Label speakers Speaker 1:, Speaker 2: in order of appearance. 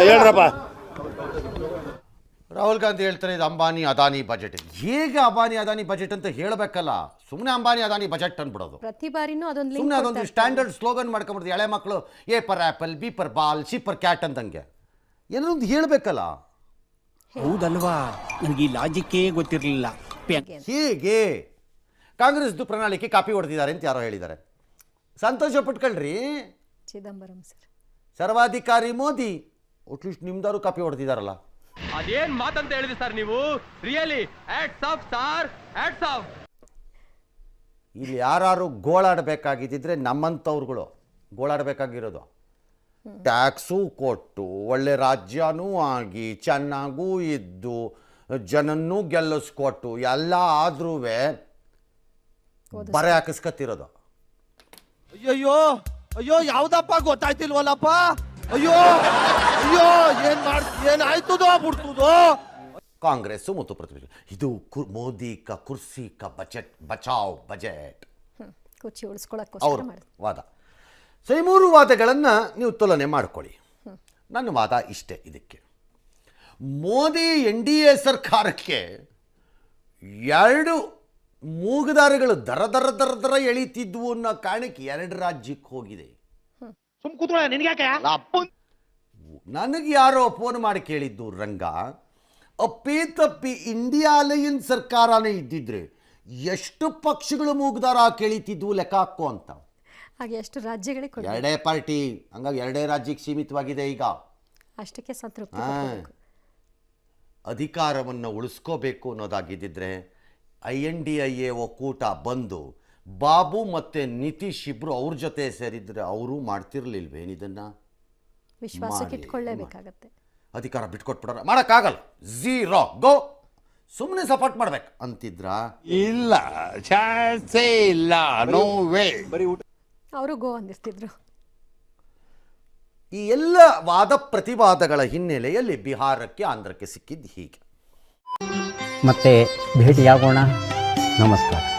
Speaker 1: ಹೇಳ್ರಪ್ಪ.
Speaker 2: ರಾಹುಲ್ ಗಾಂಧಿ ಹೇಳ್ತಾರೆ ಇದು ಅಂಬಾನಿ ಅದಾನಿ ಬಜೆಟ್. ಹೇಗೆ ಅಂಬಾನಿ ಅದಾನಿ ಬಜೆಟ್ ಅಂತ ಹೇಳಬೇಕಲ್ಲ, ಸುಮ್ಮನೆ ಅಂಬಾನಿ ಅದಾನಿ ಬಜೆಟ್ ಅಂದ್ಬಿಡೋದು.
Speaker 3: ಪ್ರತಿ ಬಾರಿನೂ
Speaker 2: ಸುಮ್ಮನೆ ಅದೊಂದು ಸ್ಟ್ಯಾಂಡರ್ಡ್ ಸ್ಲೋಗನ್ ಮಾಡ್ಕೊಂಡ್ಬಿಡ್ತೀವಿ. ಎಳೆ ಮಕ್ಕಳು A for apple, B for ball, C for cat ಅಂದಂಗೆ ಏನೋ ಒಂದು ಹೇಳಬೇಕಲ್ಲ.
Speaker 4: ಹೌದಲ್ವಾ, ನನಗೆ ಈ ಲಾಜಿಕ್ಕೇ ಗೊತ್ತಿರಲಿಲ್ಲ.
Speaker 2: ಹೀಗೆ ಕಾಂಗ್ರೆಸ್ದು ಪ್ರಣಾಳಿಕೆ ಕಾಪಿ ಹೊಡೆದಿದ್ದಾರೆ ಅಂತ ಯಾರೋ ಹೇಳಿದ್ದಾರೆ. ಸಂತೋಷ ಪಟ್ಕೊಳ್ರಿ.
Speaker 3: ಚಿದಂಬರಂ ಸರ್,
Speaker 2: ಸರ್ವಾಧಿಕಾರಿ ಮೋದಿ ಅಟ್ಲೀಸ್ಟ್ ನಿಮ್ದಾರು ಕಾಪಿ ಹೊಡೆದಿದ್ದಾರಲ್ಲ.
Speaker 5: ಅದೇನ್ ಮಾತಂತ ಹೇಳಿದ್ರಿ ಸರ್ ನೀವು? Really hats off sir, hats off.
Speaker 2: ಇಲ್ಲಿ ಯಾರು ಗೋಳಾಡಬೇಕಾಗಿದ್ದಿದ್ರೆ ನಮ್ಮಂಥವ್ರುಗಳು ಗೋಳಾಡಬೇಕಾಗಿರೋದು. ಟ್ಯಾಕ್ಸು ಕೊಟ್ಟು ಒಳ್ಳೆ ರಾಜ್ಯನೂ ಆಗಿ ಚೆನ್ನಾಗೂ ಇದ್ದು ಜನನ್ನೂ ಗೆಲ್ಲಿಸ್ಕೊಟ್ಟು ಎಲ್ಲ ಆದ್ರೂ ಬರೆ ಹಾಕಿಸ್ಕತ್ತಿರೋದು.
Speaker 6: ಅಯ್ಯೋ ಅಯ್ಯೋ ಯಾವ್ದಪ್ಪ ಗೊತ್ತಾಯ್ತಿಲ್ವಲ್ಲಪ್ಪ. ಅಯ್ಯೋ ಅಯ್ಯೋ ಏನಾಯ್ತದೋ ಬಿಡ್ತದೋ.
Speaker 2: ಕಾಂಗ್ರೆಸ್ ಮತ್ತು ಪ್ರತಿಪಕ್ಷ ಇದು ಮೋದಿ ಕ ಕುರ್ಸಿ ಕ ಬಜೆಟ್ ಬಚಾವ್ ಬಜೆಟ್
Speaker 3: ಕುರ್ಚಿ ಉಳಿಸ್ಕೊಳ್ಳೋಕೆ
Speaker 2: ಅವ್ರ ವಾದ. ಸೊ ಈ ಮೂರು ವಾದಗಳನ್ನು ನೀವು ತುಲನೆ ಮಾಡ್ಕೊಳ್ಳಿ. ನನ್ನ ವಾದ ಇಷ್ಟೇ. ಇದಕ್ಕೆ ಮೋದಿ NDA ಸರ್ಕಾರಕ್ಕೆ ಎರಡು ಮೂಗುದಾರಿಗಳು ದರ ದರ ದರ ದರ ಎಳೀತಿದ್ವು ಅನ್ನೋ ಕಾರಣಕ್ಕೆ 2 ರಾಜ್ಯಕ್ಕೆ ಹೋಗಿದೆ. ನನಗೆ ಯಾರೋ ಫೋನ್ ಮಾಡಿ ಕೇಳಿದ್ದು, ರಂಗ ಅಪ್ಪಿ ತಪ್ಪಿ ಇಂಡಿಯಾ ಅಲಯನ್ಸ್ ಸರ್ಕಾರನೇ ಇದ್ದಿದ್ರೆ ಎಷ್ಟು ಪಕ್ಷಗಳು ಮೂಗುದಾರ ಕೇಳಿತಿದ್ವು ಲೆಕ್ಕ ಹಾಕೋ ಅಂತ.
Speaker 3: ಹಾಗೆ ಎಷ್ಟು ರಾಜ್ಯಗಳಿಗೆ
Speaker 2: ಎರಡೇ ಪಾರ್ಟಿ, ಹಂಗಾಗಿ 2 ರಾಜ್ಯಕ್ಕೆ ಸೀಮಿತವಾಗಿದೆ ಈಗ.
Speaker 3: ಅಷ್ಟಕ್ಕೆ ಸಂತೃಪ್ತಿ.
Speaker 2: ಅಧಿಕಾರವನ್ನು ಉಳಿಸ್ಕೋಬೇಕು ಅನ್ನೋದಾಗಿದ್ದಿದ್ರೆ INDIA ಒಕ್ಕೂಟ ಬಂದು ಬಾಬು ಮತ್ತು ನಿತೀಶ್ ಇಬ್ರು ಅವ್ರ ಜೊತೆ ಸೇರಿದ್ರೆ ಅವರು ಮಾಡ್ತಿರ್ಲಿಲ್ವೇನಿದನ್ನ?
Speaker 3: ವಿಶ್ವಾಸಕ್ಕೆ ಇಟ್ಕೊಳ್ಳೇಬೇಕಾಗತ್ತೆ.
Speaker 2: ಅಧಿಕಾರ ಬಿಟ್ಕೊಟ್ಬಿಡೋಣ, ಮಾಡೋಕ್ಕಾಗಲ್ಲ, ಝೀರೋ ಗೋ, ಸುಮ್ಮನೆ ಸಪೋರ್ಟ್ ಮಾಡ್ಬೇಕು ಅಂತಿದ್ರ?
Speaker 1: ಇಲ್ಲ, ಚಾನ್ಸೇ ಇಲ್ಲ, ನೋ ವೇ.
Speaker 3: ಅವರು ಗೋ ಅಂದಿರ್ತಿದ್ರು.
Speaker 2: ಈ ಎಲ್ಲ ವಾದ ಪ್ರತಿವಾದಗಳ ಹಿನ್ನೆಲೆಯಲ್ಲಿ ಬಿಹಾರಕ್ಕೆ ಆಂಧ್ರಕ್ಕೆ ಸಿಕ್ಕಿದ್ದು ಹೀಗೆ.
Speaker 7: ಮತ್ತೆ ಭೇಟಿಯಾಗೋಣ. ನಮಸ್ಕಾರ.